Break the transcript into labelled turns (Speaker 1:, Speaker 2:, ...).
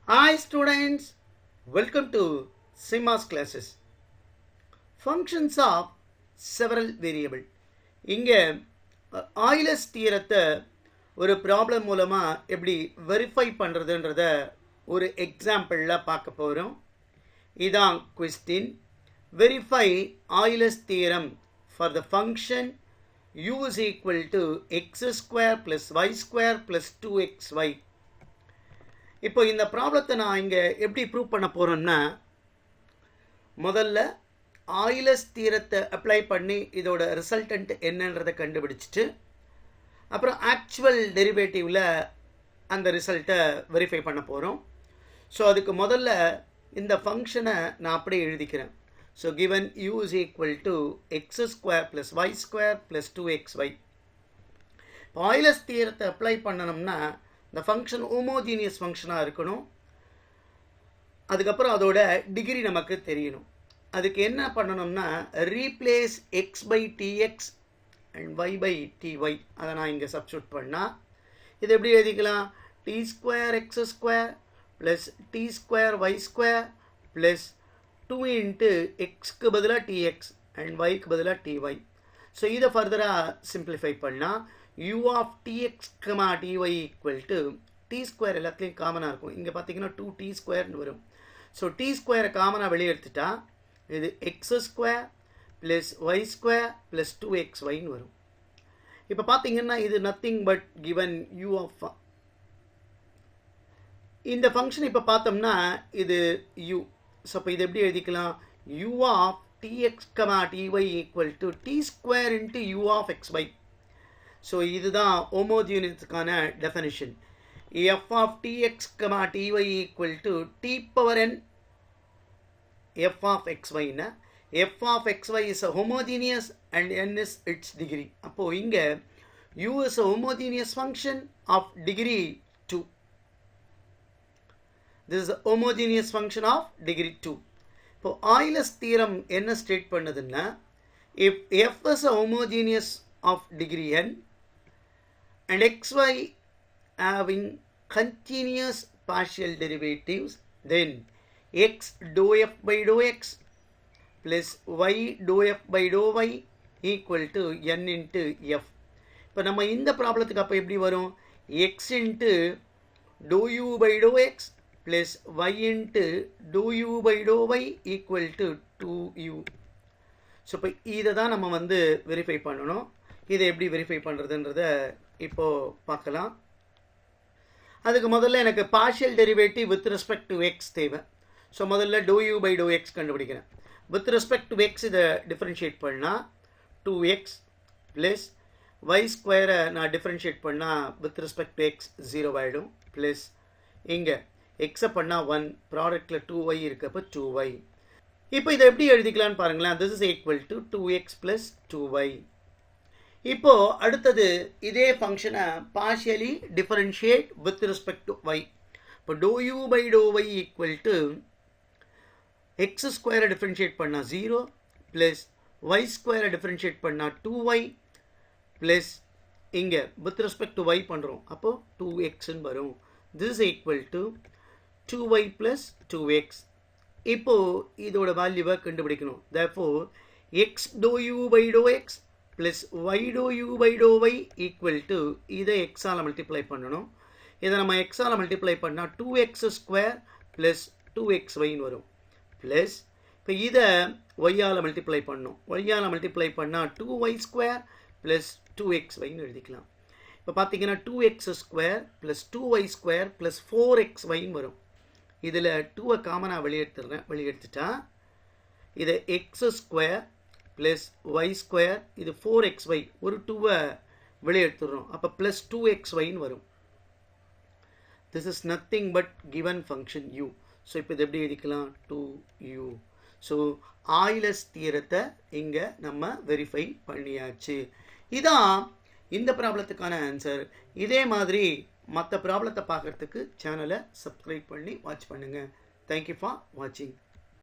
Speaker 1: Hi students, welcome to CMAS classes. Functions of several variable. இங்கே Euler's தியரத்தை ஒரு problem மூலமாக எப்படி வெரிஃபை பண்ணுறதுன்றத ஒரு எக்ஸாம்பிளில் பார்க்க போகிறோம். இதான் question. Verify Euler's theorem for the function u is equal to x square plus y square plus 2xy. இப்போ இந்த ப்ராப்ளத்தை நான் இங்கே எப்படி ப்ரூவ் பண்ண போகிறேன்னா, முதல்ல ஆயிலர்ஸ் தியரத்தை அப்ளை பண்ணி இதோட ரிசல்டன்ட் என்னன்றதை கண்டுபிடிச்சிட்டு அப்புறம் ஆக்சுவல் டெரிவேட்டிவில் அந்த ரிசல்ட்டை வெரிஃபை பண்ண போகிறோம். ஸோ அதுக்கு முதல்ல இந்த ஃபங்க்ஷனை நான் அப்படியே எழுதிக்கிறேன். So given u is equal to x square plus y square plus 2xy. இப்போ ஆயிலர்ஸ் தியரத்தை அப்ளை பண்ணணும்னா இந்த ஃபங்க்ஷன் ஹோமோஜீனியஸ் ஃபங்க்ஷனாக இருக்கணும். அதுக்கப்புறம் அதோட டிகிரி நமக்கு தெரியணும். அதுக்கு என்ன பண்ணணும்னா replace x by dx and y by dy அதை நான் இங்கே சப்ஸ்டியூட் பண்ணால் இது எப்படி எழுதிக்கலாம்? D square x square plus d square y square plus 2 into எக்ஸ்க்கு பதிலாக டிஎக்ஸ் அண்ட் ஒய்க்கு பதிலாக டிஒய். ஸோ இதை ஃபர்தராக சிம்பிளிஃபை பண்ணால் u of tx, ty equal to t square எல்லாத்துலேயும் காமனாக இருக்கும். இங்கே பார்த்தீங்கன்னா 2t ஸ்கொயர்னு வரும். ஸோ t ஸ்கொயரை காமனாக வெளியே எடுத்துட்டா இது x square plus y square plus 2xyன்னு வரும். இப்போ பார்த்தீங்கன்னா இது nothing but given u of இந்த ஃபங்க்ஷன். இப்போ பார்த்தோம்னா இது u. ஸோ இப்போ இது எப்படி எழுதிக்கலாம்? u of tx, ty equal to t square into u of xy. So இதுதான் ஹோமோஜீனியஸுக்கான definition. f of tx, ty equal to t power n f of xy. f of xy is a homogeneous and n is its degree. அப்போது இங்கே u is a homogeneous function of degree 2. This is a homogeneous function of degree 2. இப்போ Euler's theorem என்ன state பண்ணுதுன்னா, if f is a homogeneous of degree n and xy having continuous partial derivatives, then x dou f by dou x plus y dou f by dou y equal to n into f. இப்போ நம்ம இந்த ப்ராப்ளத்துக்கு அப்போ எப்படி வரும்? x into dou u by dou x plus y into dou u by dou y equal to 2u. So இப்போ இதை தான் நம்ம வெரிஃபை பண்ணணும். இதை எப்படி வெரிஃபை பண்ணுறதுன்றத இப்போது பார்க்கலாம். அதுக்கு முதல்ல எனக்கு partial derivative with respect to x தேவை. ஸோ முதல்ல do u by do x கண்டுபிடிக்கிறேன். வித் ரெஸ்பெக்ட் டு எக்ஸ் இதை டிஃப்ரென்ஷியேட் பண்ணால் 2x ப்ளஸ் ஒய் ஸ்கொயரை நான் டிஃப்ரென்ஷியேட் பண்ணால் வித் ரெஸ்பெக்ட் டு எக்ஸ் 0 ஆகிடும். ப்ளஸ் இங்கே எக்ஸை பண்ணால் 1, ப்ராடக்டில் 2y இருக்கப்போ 2y. இப்போ இதை எப்படி எழுதிக்கலான்னு பாருங்களேன். This is equal to 2x plus 2y. இப்போ அடுத்தது இதே ஃபங்க்ஷனை partially differentiate with respect to y. இப்போ doe u by doe y equal to x ஸ்கொயரை டிஃபரன்ஷியேட் பண்ணால் 0 ப்ளஸ் ஒய் ஸ்கொயரை டிஃபரன்ஷியேட் பண்ணால் 2y ப்ளஸ் இங்கே வித் ரெஸ்பெக்ட் டு y பண்ணுறோம், அப்போது 2xன்னு வரும். This is equal to 2y plus 2x. இப்போது இதோட வேல்யூவை கண்டுபிடிக்கணும். Therefore x do u by do x plus y do u by do y equal to இதை எக்ஸால் மல்டிப்ளை பண்ணணும். இதை நம்ம எக்ஸால் மல்டிப்ளை பண்ணால் 2x ஸ்கொயர் ப்ளஸ் 2xyன்னு வரும். ப்ளஸ் இப்போ இதை ஒய்யால் மல்டிப்ளை பண்ணணும். ஒய்யால் மல்டிப்ளை பண்ணால் 2y ஸ்கொயர் ப்ளஸ் 2xyன்னு எழுதிக்கலாம். இப்போ பார்த்தீங்கன்னா 2x square plus 2y square plus 4xyன்னு வரும். இதில் 2வை காமனாக வெளியெடுத்துட்டா இதை x square plus y square, இது 4xy, ஒரு 2வை வெளியே எடுத்துடுறோம், அப்போ ப்ளஸ் 2xyன்னு வரும். This is nothing but given function u. So இப்போ இது எப்படி எழுதிக்கலாம்? 2u. ஸோ ஆயிலர்ஸ் தியரத்தை இங்கே நம்ம வெரிஃபை பண்ணியாச்சு. இதான் இந்த ப்ராப்ளத்துக்கான ஆன்சர். இதே மாதிரி மற்ற ப்ராப்ளத்தை பார்க்குறதுக்கு சேனலை சப்ஸ்கிரைப் பண்ணி வாட்ச் பண்ணுங்கள். தேங்க்யூ ஃபார் வாட்சிங்.